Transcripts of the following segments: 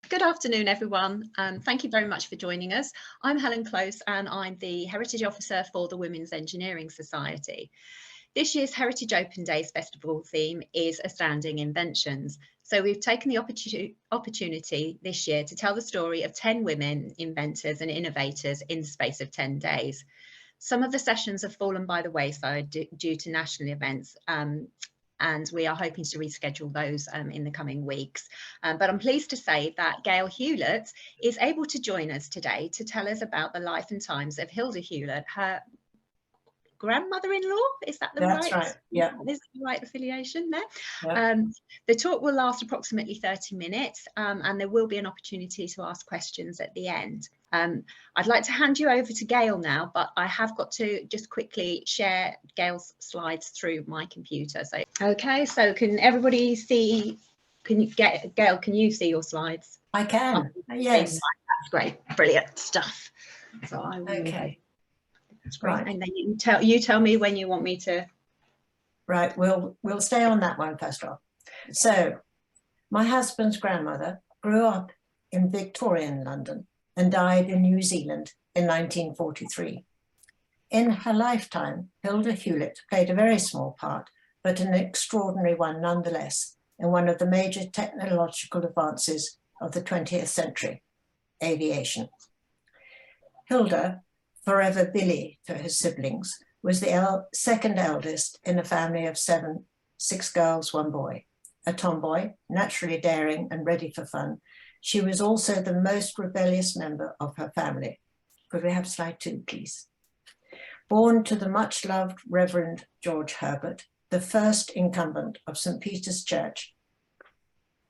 Good afternoon, everyone. Thank you very much for joining us. I'm Helen Close and I'm the Heritage Officer for the Women's Engineering Society. This year's Heritage Open Days Festival theme is Astounding Inventions. So we've taken the opportunity this year to tell the story of 10 women inventors and innovators in the space of 10 days. Some of the sessions have fallen by the wayside due to national events, and we are hoping to reschedule those in the coming weeks. But I'm pleased to say that Gail Hewlett is able to join us today to tell us about the life and times of Hilda Hewlett, her grandmother-in-law. Is that That's right? Yeah. Is the right affiliation there? Yeah. The talk will last approximately 30 minutes and there will be an opportunity to ask questions at the end. I'd like to hand you over to Gail now, but I have got to just quickly share Gail's slides through my computer. So, okay, so can everybody see? Gail, can you see your slides? I can. Yes. That's great. Brilliant stuff. So I will. Okay. That's great. Right. And then you tell me when you want me to. Right. We'll stay on that one first off. So, my husband's grandmother grew up in Victorian London and died in New Zealand in 1943. In her lifetime, Hilda Hewlett played a very small part, but an extraordinary one nonetheless, in one of the major technological advances of the 20th century, aviation. Hilda, forever Billy to her siblings, was the second eldest in a family of 6 girls, 1 boy. A tomboy, naturally daring and ready for fun, she was also the most rebellious member of her family. Could we have slide 2, please? Born to the much-loved Reverend George Herbert, the first incumbent of St. Peter's Church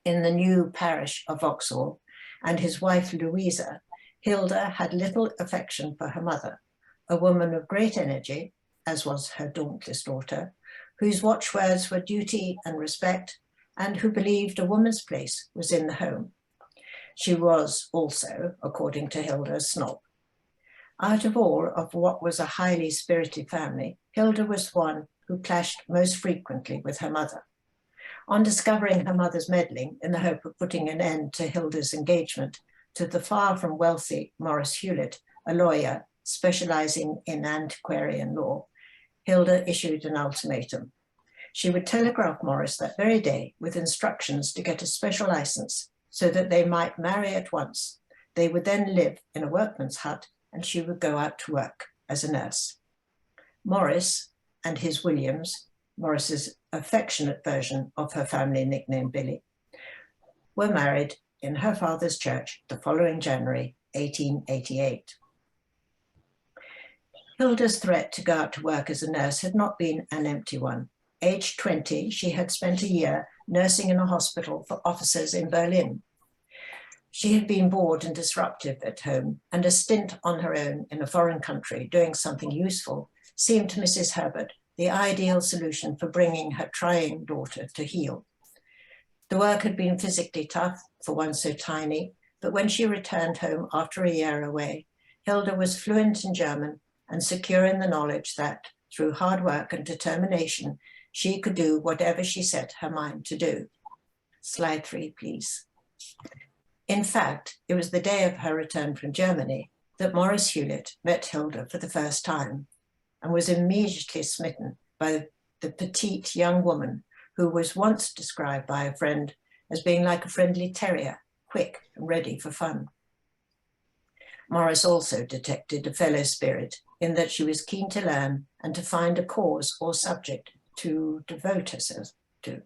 in the new parish of Vauxhall, and his wife Louisa, Hilda had little affection for her mother, a woman of great energy, as was her dauntless daughter, whose watchwords were duty and respect, and who believed a woman's place was in the home. She was also, according to Hilda, a snob. Out of all of what was a highly spirited family, Hilda was one who clashed most frequently with her mother. On discovering her mother's meddling in the hope of putting an end to Hilda's engagement to the far from wealthy Maurice Hewlett, a lawyer specializing in antiquarian law, Hilda issued an ultimatum. She would telegraph Maurice that very day with instructions to get a special license so that they might marry at once. They would then live in a workman's hut and she would go out to work as a nurse. Maurice and his Williams, Maurice's affectionate version of her family nickname Billy, were married in her father's church the following January, 1888. Hilda's threat to go out to work as a nurse had not been an empty one. Aged 20, she had spent a year nursing in a hospital for officers in Berlin. She had been bored and disruptive at home, and a stint on her own in a foreign country doing something useful seemed to Mrs. Herbert the ideal solution for bringing her trying daughter to heel. The work had been physically tough for one so tiny, but when she returned home after a year away, Hilda was fluent in German and secure in the knowledge that, through hard work and determination, she could do whatever she set her mind to do. Slide 3, please. In fact, it was the day of her return from Germany that Maurice Hewlett met Hilda for the first time and was immediately smitten by the petite young woman who was once described by a friend as being like a friendly terrier, quick and ready for fun. Maurice also detected a fellow spirit in that she was keen to learn and to find a cause or subject to devote herself to.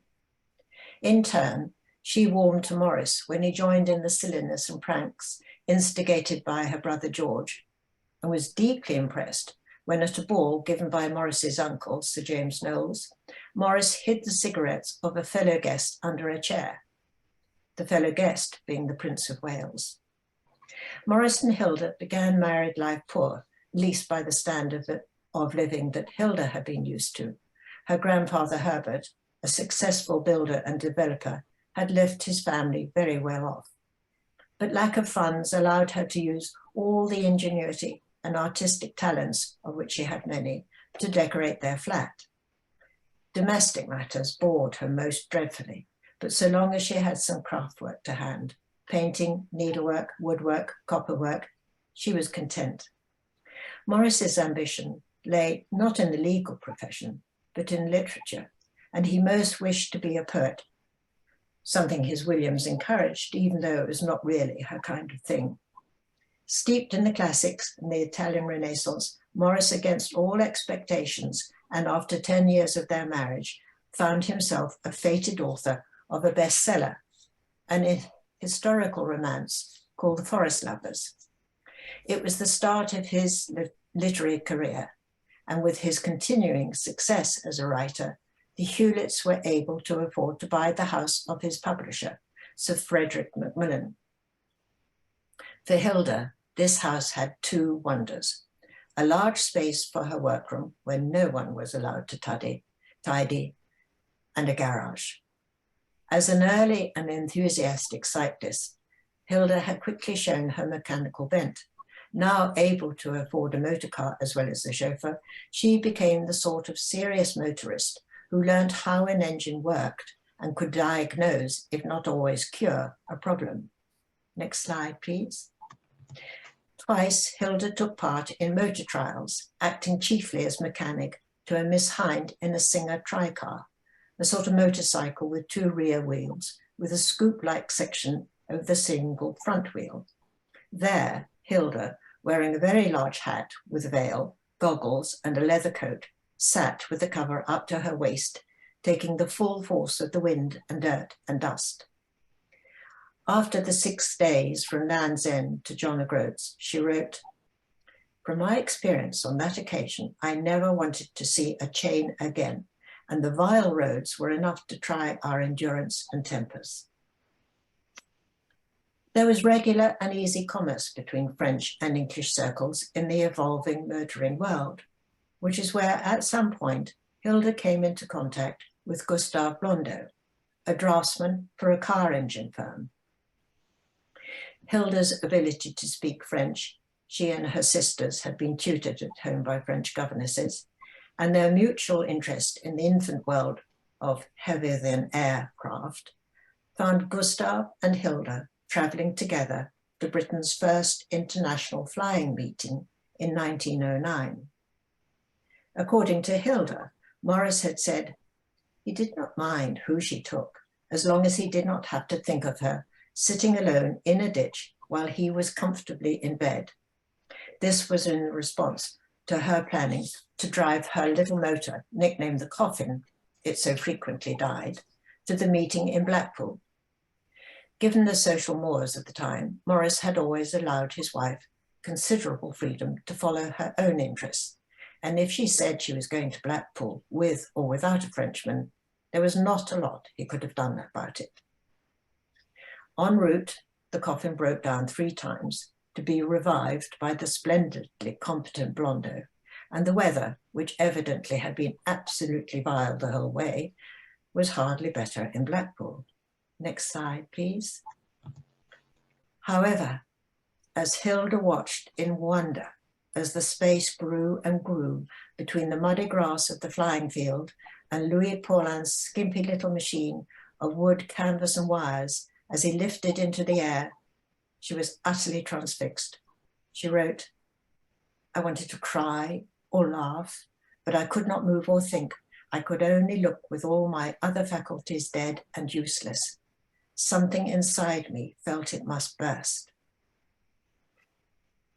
In turn, she warmed to Maurice when he joined in the silliness and pranks instigated by her brother George, and was deeply impressed when at a ball given by Maurice's uncle, Sir James Knowles, Maurice hid the cigarettes of a fellow guest under a chair, the fellow guest being the Prince of Wales. Maurice and Hilda began married life poor, at least by the standard of living that Hilda had been used to. Her grandfather Herbert, a successful builder and developer, had left his family very well off. But lack of funds allowed her to use all the ingenuity and artistic talents, of which she had many, to decorate their flat. Domestic matters bored her most dreadfully, but so long as she had some craft work to hand, painting, needlework, woodwork, copperwork. She was content. Morris's ambition lay not in the legal profession, but in literature, and he most wished to be a poet, something his Williams encouraged, even though it was not really her kind of thing. Steeped in the classics and the Italian Renaissance, Morris, against all expectations, and after 10 years of their marriage, found himself a fated author of a bestseller, an historical romance called The Forest Lovers. It was the start of his literary career, and with his continuing success as a writer, the Hewletts were able to afford to buy the house of his publisher, Sir Frederick Macmillan. For Hilda, this house had two wonders: a large space for her workroom where no one was allowed to tidy, and a garage. As an early and enthusiastic cyclist, Hilda had quickly shown her mechanical bent. Now able to afford a motor car as well as a chauffeur, she became the sort of serious motorist who learned how an engine worked and could diagnose, if not always cure, a problem. Next slide, please. Twice, Hilda took part in motor trials, acting chiefly as mechanic to a Miss Hind in a Singer tricar, a sort of motorcycle with two rear wheels, with a scoop-like section over the single front wheel. There, Hilda, wearing a very large hat with a veil, goggles, and a leather coat, sat with the cover up to her waist, taking the full force of the wind and dirt and dust. After the 6 days from Land's End to John O'Groats, she wrote, "From my experience on that occasion, I never wanted to see a chain again, and the vile roads were enough to try our endurance and tempers." There was regular and easy commerce between French and English circles in the evolving motoring world, which is where at some point Hilda came into contact with Gustave Blondeau, a draftsman for a car engine firm. Hilda's ability to speak French, she and her sisters had been tutored at home by French governesses, and their mutual interest in the infant world of heavier-than-air craft found Gustave and Hilda travelling together to Britain's first international flying meeting in 1909. According to Hilda, Morris had said he did not mind who she took, as long as he did not have to think of her sitting alone in a ditch while he was comfortably in bed. This was in response to her planning to drive her little motor, nicknamed the Coffin, it so frequently died, to the meeting in Blackpool. Given the social mores of the time, Morris had always allowed his wife considerable freedom to follow her own interests, and if she said she was going to Blackpool with or without a Frenchman, there was not a lot he could have done about it. En route, the Coffin broke down 3 times to be revived by the splendidly competent Blondeau, and the weather, which evidently had been absolutely vile the whole way, was hardly better in Blackpool. Next slide, please. However, as Hilda watched in wonder as the space grew and grew between the muddy grass of the flying field and Louis Paulin's skimpy little machine of wood, canvas, and wires as he lifted into the air, she was utterly transfixed. She wrote, "I wanted to cry or laugh, but I could not move or think. I could only look with all my other faculties dead and useless. Something inside me felt it must burst."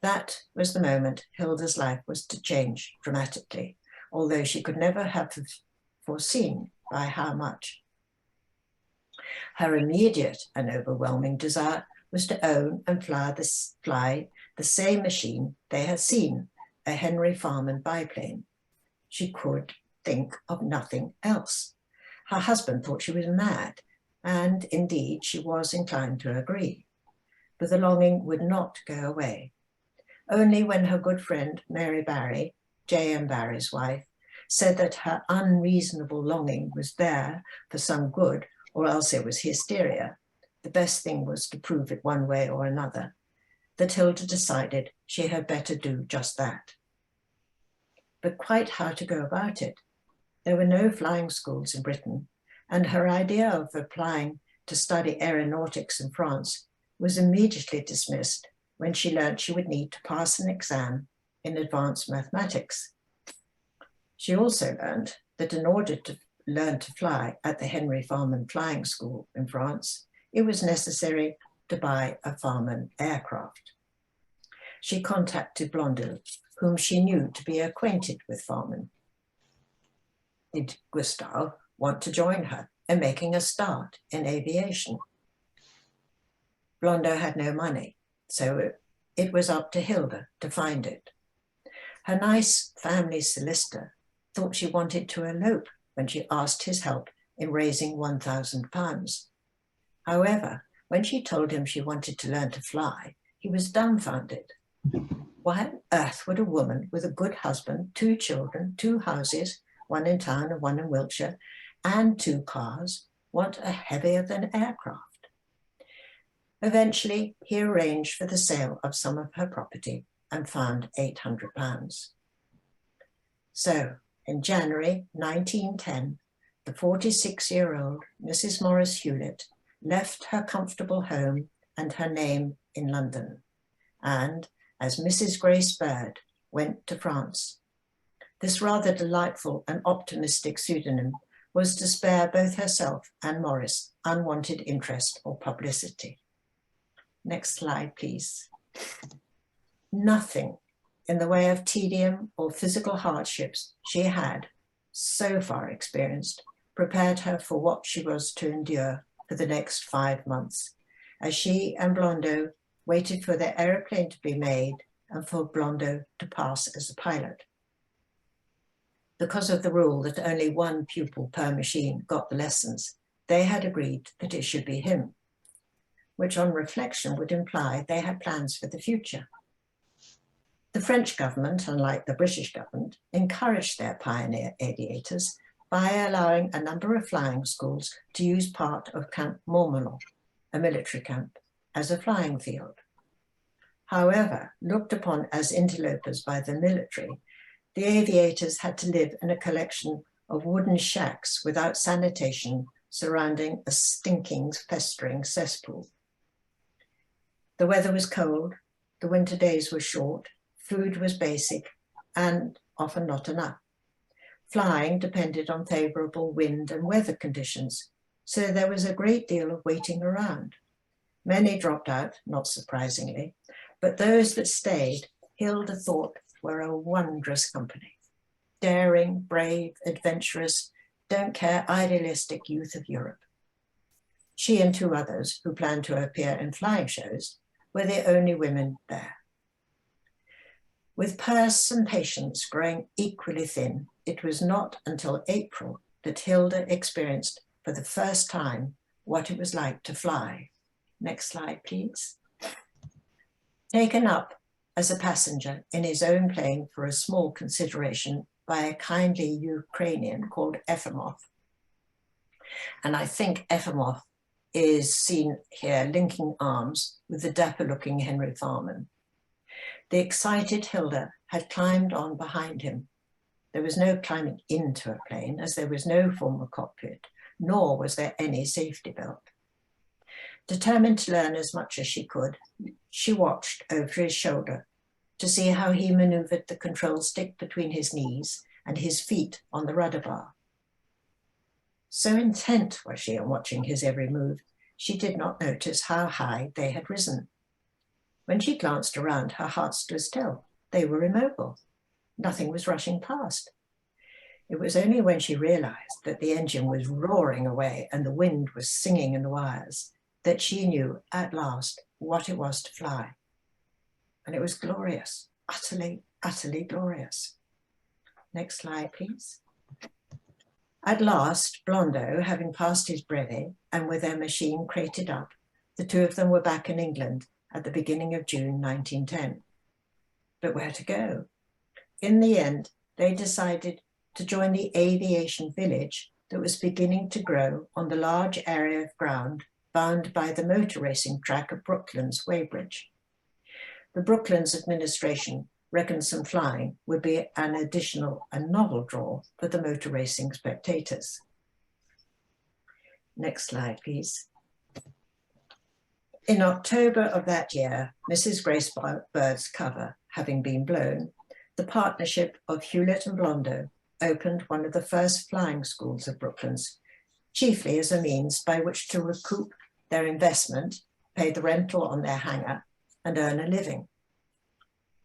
That was the moment Hilda's life was to change dramatically, although she could never have foreseen by how much. Her immediate and overwhelming desire was to own and fly the same machine they had seen, a Henry Farman biplane. She could think of nothing else. Her husband thought she was mad, and indeed she was inclined to agree. But the longing would not go away. Only when her good friend Mary Barry, J.M. Barry's wife, said that her unreasonable longing was there for some good, or else it was hysteria, the best thing was to prove it one way or another, that Hilda decided she had better do just that. But quite how to go about it? There were no flying schools in Britain, and her idea of applying to study aeronautics in France was immediately dismissed when she learned she would need to pass an exam in advanced mathematics. She also learned that in order to learn to fly at the Henry Farman Flying School in France, it was necessary to buy a Farman aircraft. She contacted Blondeau, whom she knew to be acquainted with Farman. Did Gustave want to join her in making a start in aviation? Blondeau had no money, so it was up to Hilda to find it. Her nice family solicitor thought she wanted to elope when she asked his help in raising £1,000. However, when she told him she wanted to learn to fly, he was dumbfounded. Why on earth would a woman with a good husband, 2 children, 2 houses, one in town and one in Wiltshire, and 2 cars, want a heavier-than aircraft? Eventually, he arranged for the sale of some of her property and found £800. So, in January 1910, the 46-year-old Mrs. Maurice Hewlett left her comfortable home and her name in London, and, as Mrs. Grace Bird, went to France. This rather delightful and optimistic pseudonym was to spare both herself and Maurice unwanted interest or publicity. Next slide, please. Nothing in the way of tedium or physical hardships she had so far experienced prepared her for what she was to endure for the next 5 months, as she and Blondeau waited for their aeroplane to be made and for Blondeau to pass as a pilot. Because of the rule that only 1 pupil per machine got the lessons, they had agreed that it should be him, which on reflection would imply they had plans for the future. The French government, unlike the British government, encouraged their pioneer aviators by allowing a number of flying schools to use part of Camp Montmelon, a military camp, as a flying field. However, looked upon as interlopers by the military, the aviators had to live in a collection of wooden shacks without sanitation surrounding a stinking, festering cesspool. The weather was cold, the winter days were short, food was basic and often not enough. Flying depended on favourable wind and weather conditions, so there was a great deal of waiting around. Many dropped out, not surprisingly, but those that stayed, Hilda thought were a wondrous company. Daring, brave, adventurous, don't care, idealistic youth of Europe. She and 2 others, who planned to appear in flying shows, were the only women there. With purse and patience growing equally thin, it was not until April that Hilda experienced for the first time what it was like to fly. Next slide, please. Taken up as a passenger in his own plane for a small consideration by a kindly Ukrainian called Efimov. And I think Efimov is seen here linking arms with the dapper-looking Henry Farman. The excited Hilda had climbed on behind him. There was no climbing into a plane, as there was no formal cockpit, nor was there any safety belt. Determined to learn as much as she could, she watched over his shoulder to see how he maneuvered the control stick between his knees and his feet on the rudder bar. So intent was she on watching his every move, she did not notice how high they had risen. When she glanced around, her heart stood still. They were immobile. Nothing was rushing past. It was only when she realized that the engine was roaring away and the wind was singing in the wires that she knew at last what it was to fly. And it was glorious, utterly, utterly glorious. Next slide, please. At last, Blondeau, having passed his brevet and with their machine crated up, the 2 of them were back in England at the beginning of June 1910. But where to go? In the end, they decided to join the aviation village that was beginning to grow on the large area of ground bound by the motor racing track at Brooklands Weybridge. The Brooklands administration reckoned some flying would be an additional and novel draw for the motor racing spectators. Next slide, please. In October of that year, Mrs. Grace Bird's cover having been blown, the partnership of Hewlett and Blondeau opened one of the first flying schools of Brooklands, chiefly as a means by which to recoup their investment, pay the rental on their hangar, and earn a living.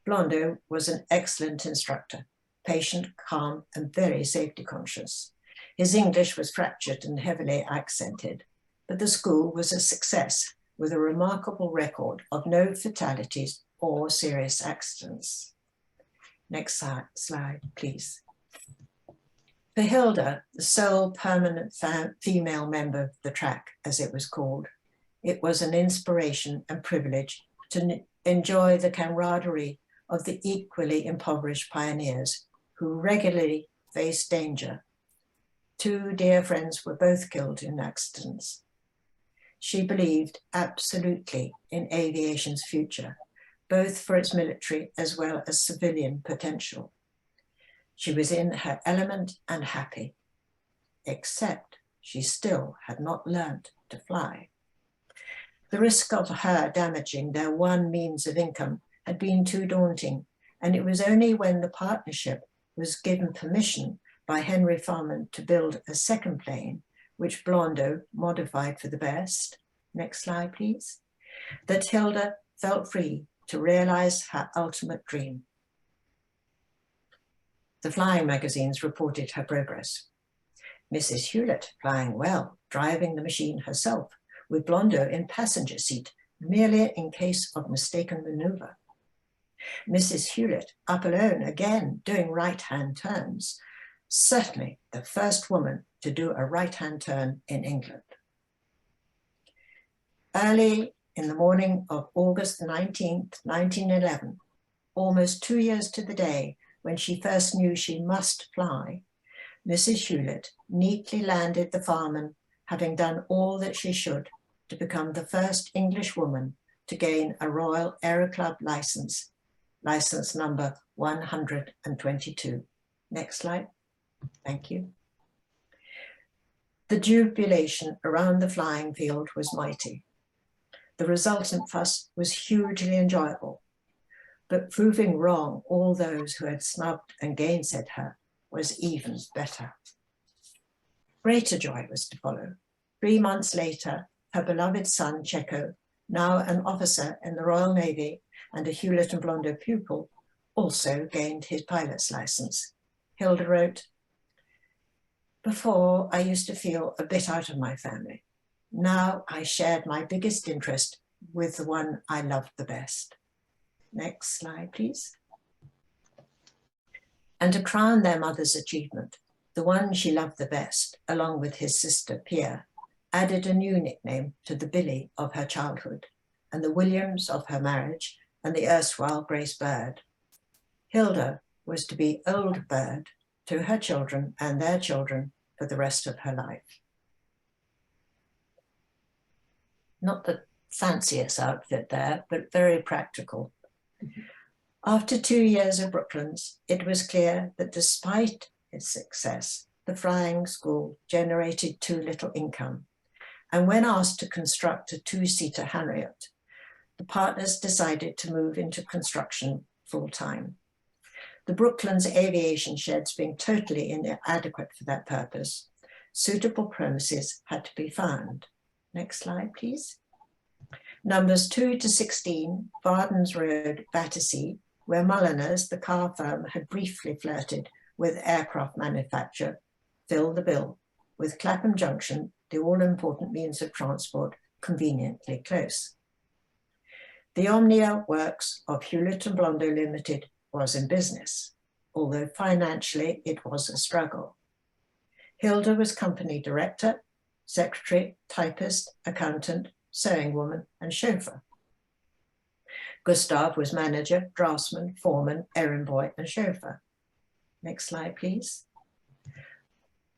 Blondeau was an excellent instructor, patient, calm, and very safety conscious. His English was fractured and heavily accented, but the school was a success with a remarkable record of no fatalities or serious accidents. Next slide, please. For Hilda, the sole permanent female member of the track, as it was called, it was an inspiration and privilege to enjoy the camaraderie of the equally impoverished pioneers who regularly faced danger. 2 dear friends were both killed in accidents. She believed absolutely in aviation's future, both for its military as well as civilian potential. She was in her element and happy, except she still had not learned to fly. The risk of her damaging their one means of income had been too daunting, and it was only when the partnership was given permission by Henry Farman to build a second plane, which Blondeau modified for the best, next slide please, that Hilda felt free to realize her ultimate dream. The flying magazines reported her progress. Mrs. Hewlett flying well, driving the machine herself, with Blondeau in passenger seat, merely in case of mistaken maneuver. Mrs. Hewlett up alone again, doing right-hand turns, certainly the first woman to do a right-hand turn in England. Early in the morning of August 19th, 1911, almost 2 years to the day when she first knew she must fly, Mrs. Hewlett neatly landed the Farman, having done all that she should to become the first English woman to gain a Royal Aero Club license, license number 122. Next slide. Thank you. The jubilation around the flying field was mighty. The resultant fuss was hugely enjoyable, but proving wrong all those who had snubbed and gainsaid her was even better. Greater joy was to follow. 3 months later, her beloved son, Checo, now an officer in the Royal Navy and a Hewlett and Blondeau pupil, also gained his pilot's license. Hilda wrote, "Before, I used to feel a bit out of my family. Now I shared my biggest interest with the one I loved the best." Next slide, please. And to crown their mother's achievement, the one she loved the best, along with his sister Pierre, added a new nickname to the Billy of her childhood and the Williams of her marriage and the erstwhile Grace Bird. Hilda was to be Old Bird to her children and their children for the rest of her life. Not the fanciest outfit there, but very practical. After 2 years of Brooklands, it was clear that despite its success, the flying school generated too little income. And when asked to construct a 2-seater Harriet, the partners decided to move into construction full-time. The Brooklands aviation sheds being totally inadequate for that purpose, suitable premises had to be found. Next slide, please. Numbers 2 to 16, Vardens Road, Battersea, where Mulliners, the car firm, had briefly flirted with aircraft manufacture, filled the bill, with Clapham Junction, the all-important means of transport, conveniently close. The Omnia Works of Hewlett and Blondeau Limited was in business, although financially it was a struggle. Hilda was company director, secretary, typist, accountant, sewing woman, and chauffeur. Gustav was manager, draftsman, foreman, errand boy, and chauffeur. Next slide, please.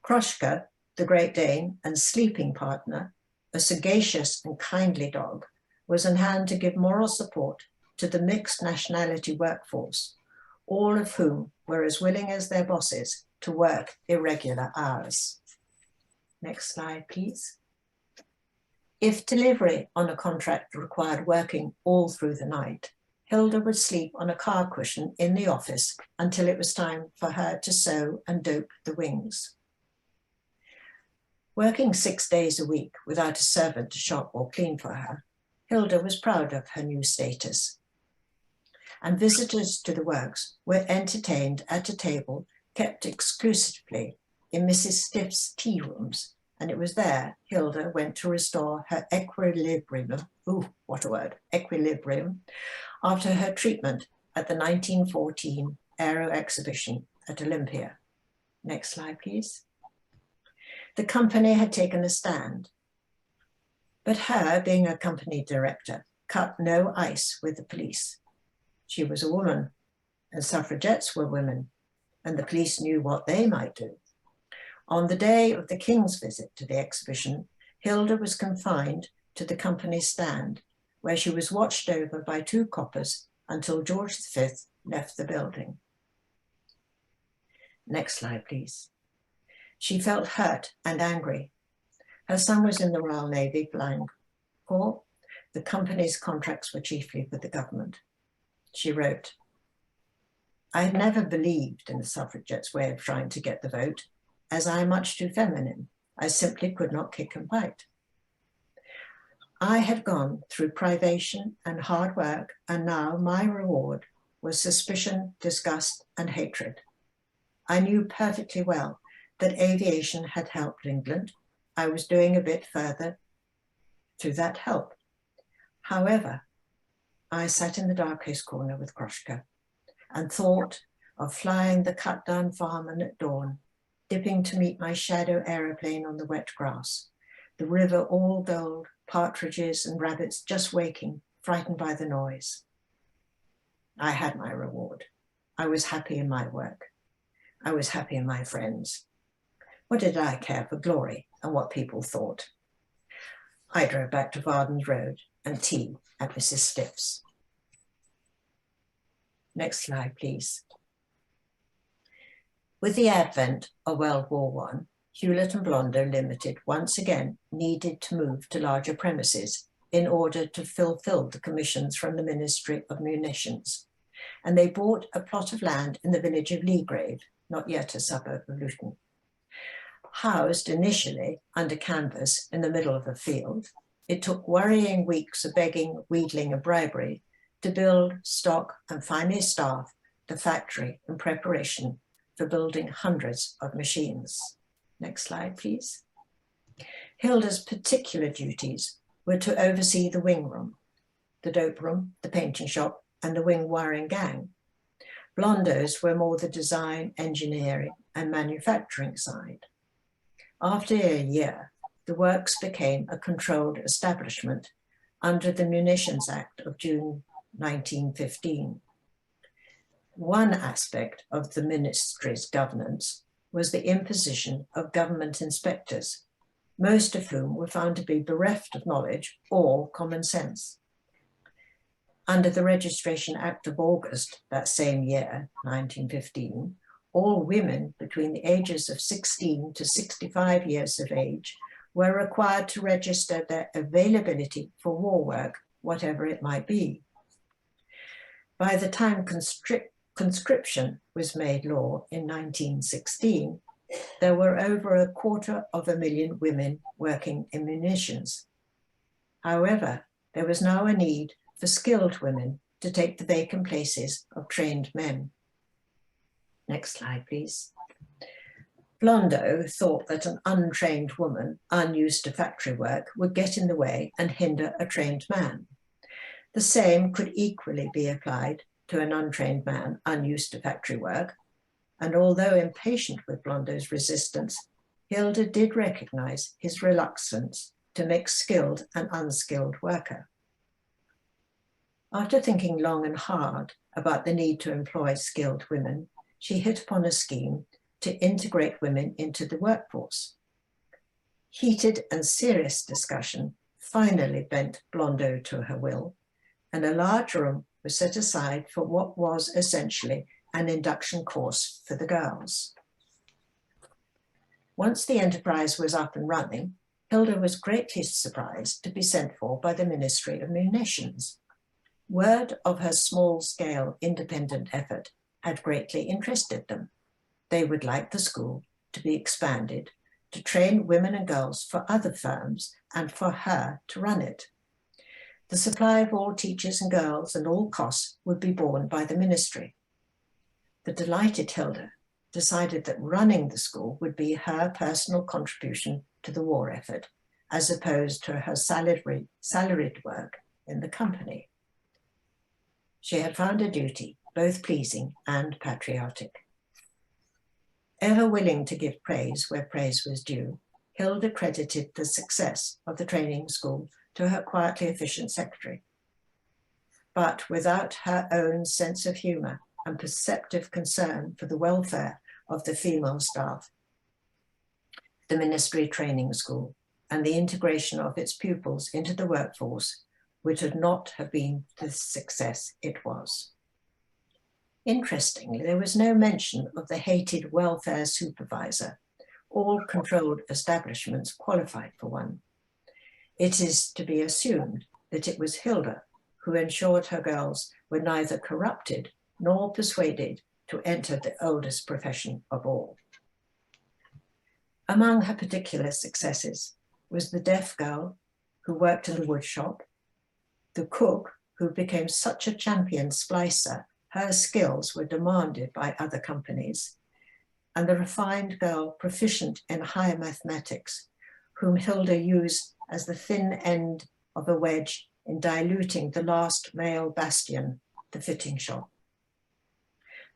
Kroschka, the Great Dane and sleeping partner, a sagacious and kindly dog, was on hand to give moral support to the mixed nationality workforce, all of whom were as willing as their bosses to work irregular hours. Next slide, please. If delivery on a contract required working all through the night, Hilda would sleep on a car cushion in the office until it was time for her to sew and dope the wings. Working 6 days a week without a servant to shop or clean for her, Hilda was proud of her new status. And visitors to the works were entertained at a table kept exclusively in Mrs. Stiff's tea rooms, and it was there Hilda went to restore her equilibrium, equilibrium, after her treatment at the 1914 Aero exhibition at Olympia. Next slide, please. The company had taken a stand, but her, being a company director, cut no ice with the police. She was a woman, and suffragettes were women, and the police knew what they might do. On the day of the King's visit to the exhibition, Hilda was confined to the company's stand, where she was watched over by 2 coppers until George V left the building. Next slide, please. She felt hurt and angry. Her son was in the Royal Navy Flying Corps. The company's contracts were chiefly with the government. She wrote, "I had never believed in the suffragettes' way of trying to get the vote, as I am much too feminine. I simply could not kick and fight. I had gone through privation and hard work, and now my reward was suspicion, disgust, and hatred. I knew perfectly well that aviation had helped England. I was doing a bit further to that help. However, I sat in the darkest corner with Kroshka and thought of flying the cut-down farmman at dawn, dipping to meet my shadow aeroplane on the wet grass, the river all gold, partridges and rabbits just waking, frightened by the noise. I had my reward. I was happy in my work. I was happy in my friends. What did I care for glory and what people thought? I drove back to Vardens Road and tea at Mrs. Stiff's." Next slide, please. With the advent of World War I, Hewlett and Blondeau Limited once again needed to move to larger premises in order to fulfill the commissions from the Ministry of Munitions. And they bought a plot of land in the village of Leagrave, not yet a suburb of Luton. Housed initially under canvas in the middle of a field, it took worrying weeks of begging, wheedling and bribery to build, stock and finally staff the factory in preparation for building hundreds of machines. Next slide, please. Hilda's particular duties were to oversee the wing room, the dope room, the painting shop, and the wing wiring gang. Blondeau's were more the design, engineering, and manufacturing side. After a year, the works became a controlled establishment under the Munitions Act of June 1915. One aspect of the ministry's governance was the imposition of government inspectors, most of whom were found to be bereft of knowledge or common sense. Under the Registration Act of August that same year, 1915, all women between the ages of 16 to 65 years of age were required to register their availability for war work, whatever it might be. By the time conscription was made law in 1916, there were over 250,000 women working in munitions. However, there was now a need for skilled women to take the vacant places of trained men. Next slide, please. Blondeau thought that an untrained woman, unused to factory work, would get in the way and hinder a trained man. The same could equally be applied to an untrained man, unused to factory work, and although impatient with Blondeau's resistance, Hilda did recognize his reluctance to mix skilled and unskilled worker. After thinking long and hard about the need to employ skilled women, she hit upon a scheme to integrate women into the workforce. Heated and serious discussion finally bent Blondeau to her will, and a large room was set aside for what was essentially an induction course for the girls. Once the enterprise was up and running, Hilda was greatly surprised to be sent for by the Ministry of Munitions. Word of her small-scale independent effort had greatly interested them. They would like the school to be expanded to train women and girls for other firms and for her to run it. The supply of all teachers and girls and all costs would be borne by the ministry. The delighted Hilda decided that running the school would be her personal contribution to the war effort, as opposed to her salaried work in the company. She had found a duty both pleasing and patriotic. Ever willing to give praise where praise was due, Hilda credited the success of the training school to her quietly efficient secretary. But without her own sense of humour and perceptive concern for the welfare of the female staff, the ministry training school and the integration of its pupils into the workforce would not have been the success it was. Interestingly, there was no mention of the hated welfare supervisor. All controlled establishments qualified for one. It is to be assumed that it was Hilda who ensured her girls were neither corrupted nor persuaded to enter the oldest profession of all. Among her particular successes was the deaf girl who worked in the wood shop, the cook who became such a champion splicer her skills were demanded by other companies, and the refined girl proficient in higher mathematics, whom Hilda used as the thin end of a wedge in diluting the last male bastion, the fitting shop.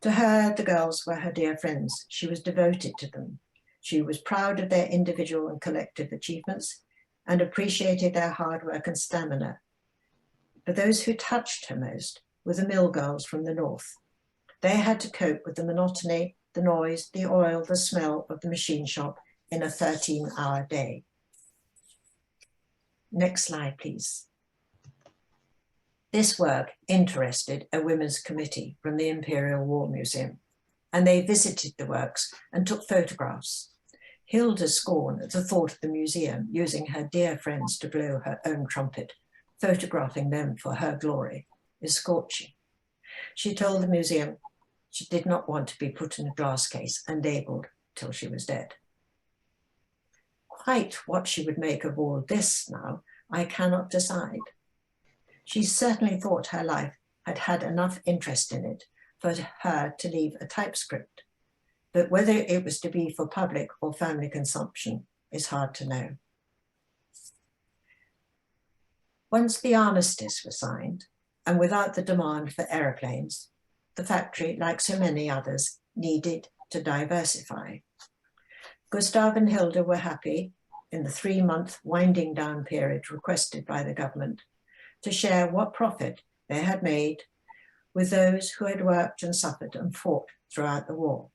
To her, the girls were her dear friends. She was devoted to them. She was proud of their individual and collective achievements and appreciated their hard work and stamina. But those who touched her most were the mill girls from the north. They had to cope with the monotony, the noise, the oil, the smell of the machine shop in a 13-hour day. Next slide, please. This work interested a women's committee from the Imperial War Museum, and they visited the works and took photographs. Hilda scorned at the thought of the museum using her dear friends to blow her own trumpet, photographing them for her glory, is scorching. She told the museum she did not want to be put in a glass case and labelled till she was dead. Quite what she would make of all this now, I cannot decide. She certainly thought her life had had enough interest in it for her to leave a typescript, but whether it was to be for public or family consumption is hard to know. Once the armistice was signed, and without the demand for aeroplanes, the factory, like so many others, needed to diversify. Gustav and Hilda were happy, in the 3-month winding down period requested by the government, to share what profit they had made with those who had worked and suffered and fought throughout the war.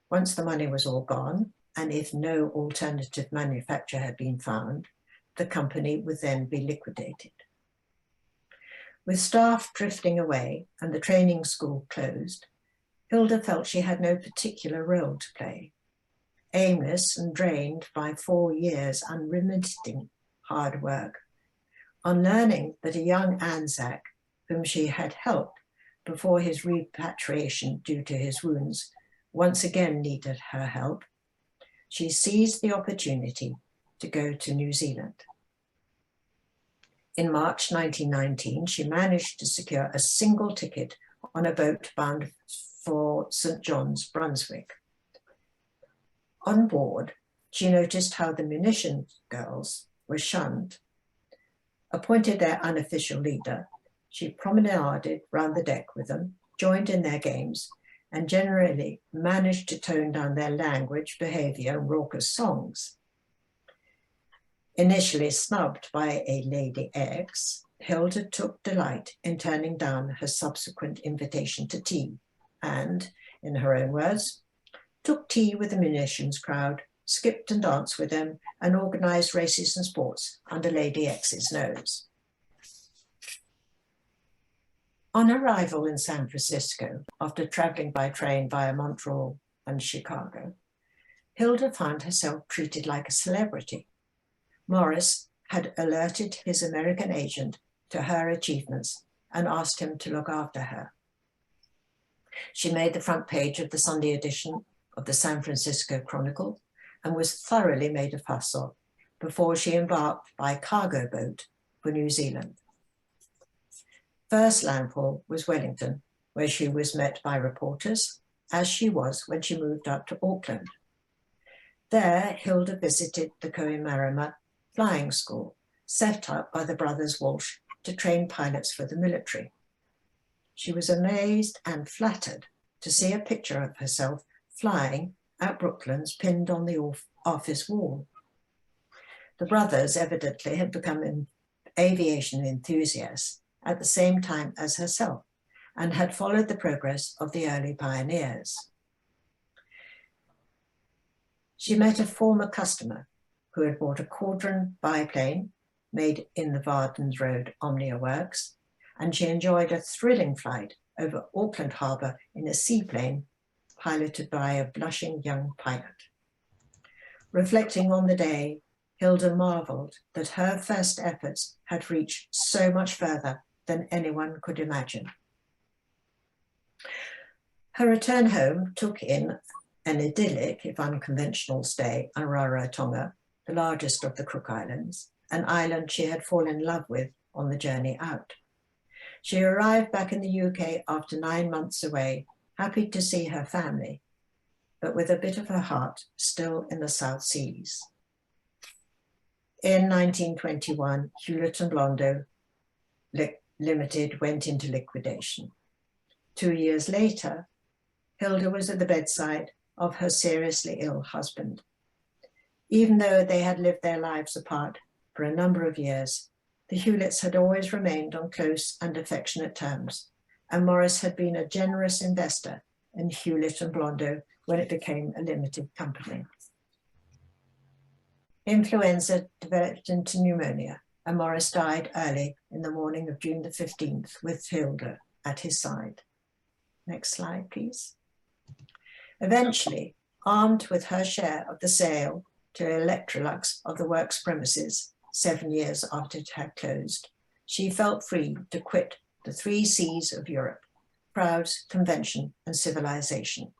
Once the money was all gone, and if no alternative manufacture had been found, the company would then be liquidated. With staff drifting away and the training school closed, Hilda felt she had no particular role to play. Aimless and drained by 4 years' unremitting hard work, on learning that a young Anzac, whom she had helped before his repatriation due to his wounds, once again needed her help, she seized the opportunity to go to New Zealand. In March 1919, she managed to secure a single ticket on a boat bound for St. John's, Brunswick. On board, she noticed how the munitions girls were shunned. Appointed their unofficial leader, she promenaded round the deck with them, joined in their games, and generally managed to tone down their language, behaviour, and raucous songs. Initially snubbed by a Lady X, Hilda took delight in turning down her subsequent invitation to tea and, in her own words, took tea with the munitions crowd, skipped and danced with them, and organised races and sports under Lady X's nose. On arrival in San Francisco, after travelling by train via Montreal and Chicago, Hilda found herself treated like a celebrity Morris had alerted his American agent to her achievements and asked him to look after her. She made the front page of the Sunday edition of the San Francisco Chronicle and was thoroughly made a fuss of before she embarked by cargo boat for New Zealand. First landfall was Wellington, where she was met by reporters, as she was when she moved up to Auckland. There, Hilda visited the Kohimarama Flying School, set up by the brothers Walsh to train pilots for the military. She was amazed and flattered to see a picture of herself flying at Brooklands pinned on the office wall. The brothers evidently had become aviation enthusiasts at the same time as herself and had followed the progress of the early pioneers. She met a former customer who had bought a Caudron biplane made in the Vardens Road Omnia Works, and she enjoyed a thrilling flight over Auckland Harbour in a seaplane piloted by a blushing young pilot. Reflecting on the day, Hilda marvelled that her first efforts had reached so much further than anyone could imagine. Her return home took in an idyllic, if unconventional, stay on Rarotonga, the largest of the Cook Islands, an island she had fallen in love with on the journey out. She arrived back in the UK after 9 months away, happy to see her family, but with a bit of her heart still in the South Seas. In 1921, Hewlett and Blondo Limited went into liquidation. 2 years later, Hilda was at the bedside of her seriously ill husband. Even though they had lived their lives apart for a number of years, the Hewletts had always remained on close and affectionate terms, and Morris had been a generous investor in Hewlett and Blondo when it became a limited company. Influenza developed into pneumonia, and Morris died early in the morning of June the 15th with Hilda at his side. Next slide, please. Eventually, armed with her share of the sale to Electrolux of the works premises 7 years after it had closed, she felt free to quit the 3 C's of Europe: crowds, convention, and civilization.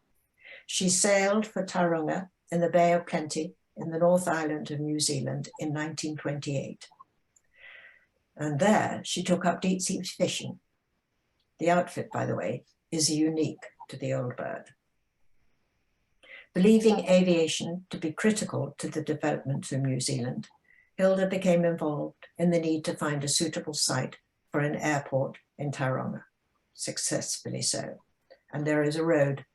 She sailed for Tauranga in the Bay of Plenty in the North Island of New Zealand in 1928. And there she took up deep sea fishing. The outfit, by the way, is unique to the old bird. Believing aviation to be critical to the development of New Zealand, Hilda became involved in the need to find a suitable site for an airport in Tauranga, successfully so. And there is a road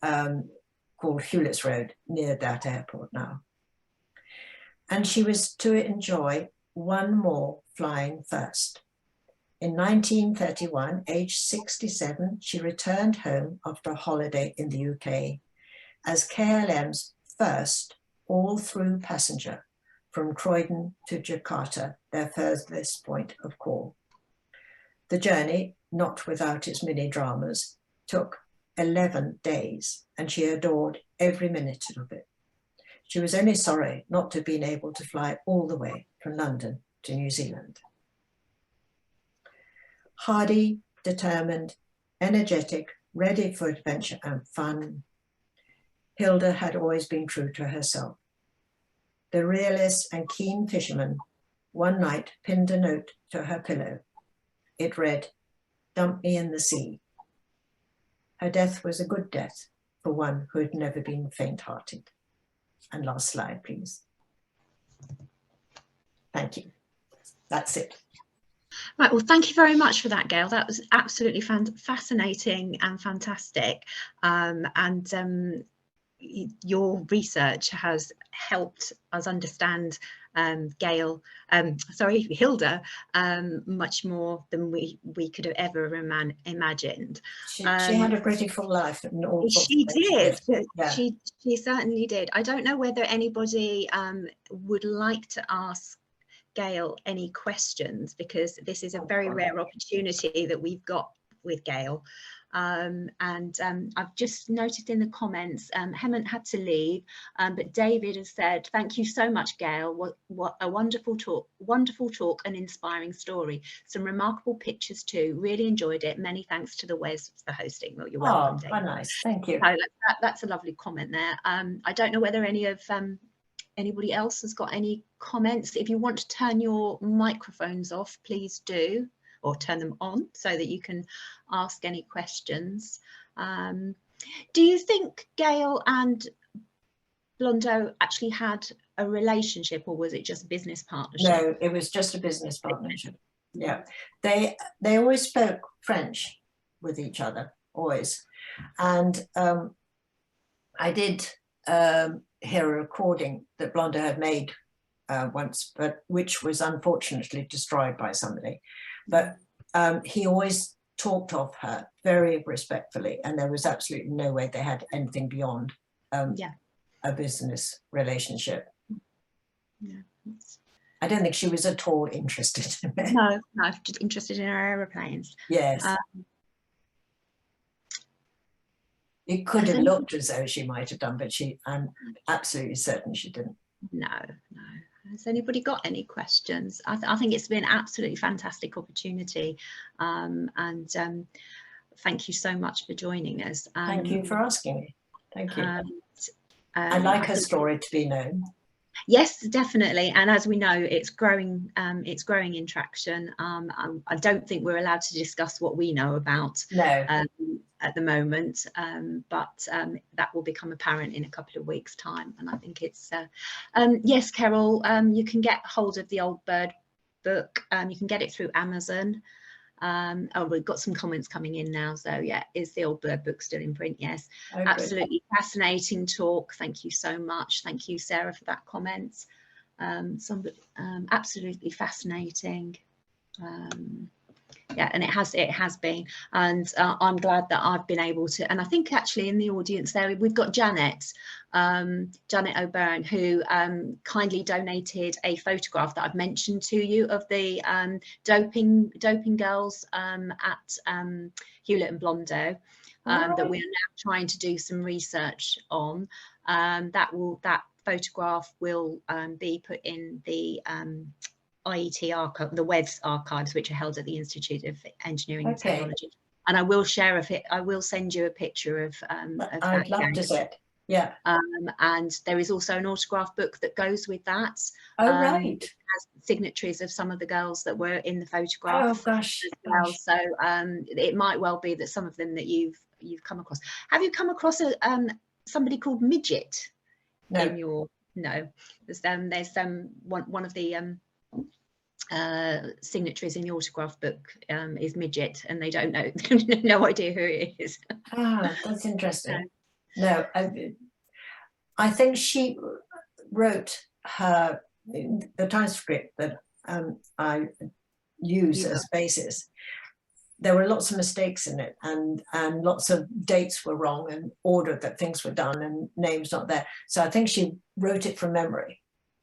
called Hewlett's Road near that airport now. And she was to enjoy one more flying first. In 1931, aged 67, she returned home after a holiday in the UK as KLM's first all-through passenger from Croydon to Jakarta, their furthest point of call. The journey, not without its many dramas, took 11 days, and she adored every minute of it. She was only sorry not to have been able to fly all the way from London to New Zealand. Hardy, determined, energetic, ready for adventure and fun, Hilda had always been true to herself. The realist and keen fisherman one night pinned a note to her pillow. It read, "Dump me in the sea." Her death was a good death for one who had never been faint-hearted. And last slide, please. Thank you. That's it. Right, well, thank you very much for that, Gail. That was absolutely fascinating and fantastic. Your research has helped us understand Hilda much more than we could have ever imagined. She had a pretty full life. She did. Yeah. She certainly did. I don't know whether anybody would like to ask Gail any questions, because this is a very rare opportunity that we've got with Gail. I've just noticed in the comments, Hemant had to leave, but David has said, thank you so much, Gail. What a wonderful talk and inspiring story. Some remarkable pictures too. Really enjoyed it. Many thanks to the Wes for hosting. Well, you're welcome, David. Oh, nice. Thank you. So that's a lovely comment there. I don't know whether anybody else has got any comments. If you want to turn your microphones off, please do, or turn them on so that you can ask any questions. Do you think Gail and Blondo actually had a relationship, or was it just a business partnership? No, it was just a business partnership. Yeah, they always spoke French with each other, always. And I did hear a recording that Blondo had made once, but which was unfortunately destroyed by somebody. But he always talked of her very respectfully, and there was absolutely no way they had anything beyond a business relationship. Yeah. I don't think she was at all interested in it. No, just interested in her aeroplanes. Yes. It could have looked as though she might have done, but I'm absolutely certain she didn't. No. Has anybody got any questions? I think it's been an absolutely fantastic opportunity, and thank you so much for joining us. Thank you for asking me. Thank you. I'd like her story to be known. Yes, definitely. And as we know, it's growing in traction. I don't think we're allowed to discuss what we know about at the moment, but that will become apparent in a couple of weeks' time. And I think it's yes, Carol, you can get hold of the Old Bird book. You can get it through Amazon. Oh, we've got some comments coming in now. So yeah, is the Old Bird book still in print? Yes. Okay. Absolutely fascinating talk. Thank you so much. Thank you, Sarah, for that comment. Absolutely fascinating. Yeah, and it has been, and I'm glad that I've been able to. And I think actually in the audience there we've got Janet O'Byrne, who kindly donated a photograph that I've mentioned to you of the doping girls at Hewlett and Blondo, that we are now trying to do some research on. That photograph will be put in the IET archive, the WEDS archives, which are held at the Institute of Engineering and Technology. And I will share I will send you a picture of I'd love to see it. Yeah. And there is also an autograph book that goes with that. Oh, right. It has signatories of some of the girls that were in the photograph. Oh, gosh. As well. So it might well be that some of them that you've come across. Have you come across somebody called Midget? No. In your there's one of the signatories in the autograph book is Midget, and they don't know, no idea who it is. Ah, that's interesting. No, I think she wrote the transcript that I use as basis. There were lots of mistakes in it, and lots of dates were wrong, and order that things were done, and names not there. So I think she wrote it from memory.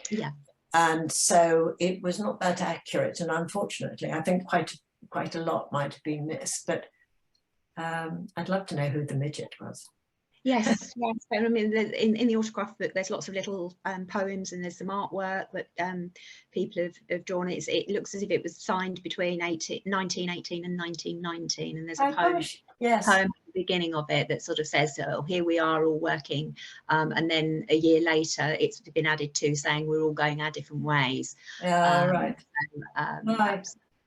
Yeah. And so it was not that accurate, and unfortunately, I think quite a lot might have been missed. But I'd love to know who the midget was. Yes, yes. I mean, in the autograph book, there's lots of little poems, and there's some artwork that people have drawn. It looks as if it was signed between 1918 and 1919, and there's a poem, poem at the beginning of it that sort of says, "Oh, here we are all working," and then a year later, it's been added to saying we're all going our different ways. Right. So, right.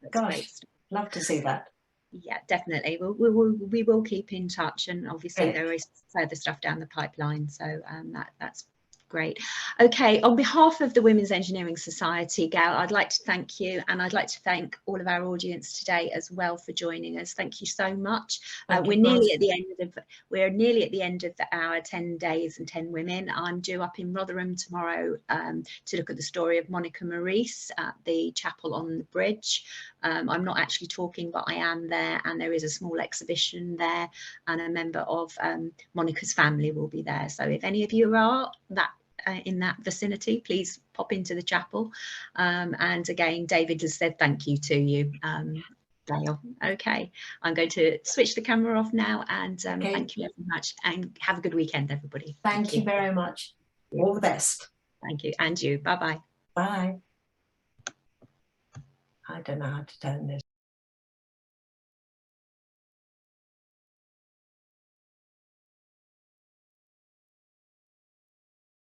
Gosh, love to see that. Yeah, definitely. We will keep in touch, and obviously there is further stuff down the pipeline. So that's great. Okay, on behalf of the Women's Engineering Society, Gail, I'd like to thank you, and I'd like to thank all of our audience today as well for joining us. Thank you so much. We're nearly at the end of our 10 days and 10 women. I'm due up in Rotherham tomorrow to look at the story of Monica Maurice at the chapel on the bridge. I'm not actually talking, but I am there, and there is a small exhibition there, and a member of Monica's family will be there. So if any of you are in that vicinity, please pop into the chapel. And again, David has said thank you to you Gail. Okay, I'm going to switch the camera off now, and Okay. thank you very much, and have a good weekend, everybody. Thank you very much. All the best. Thank you, and you. Bye-bye. Bye. I don't know how to turn this.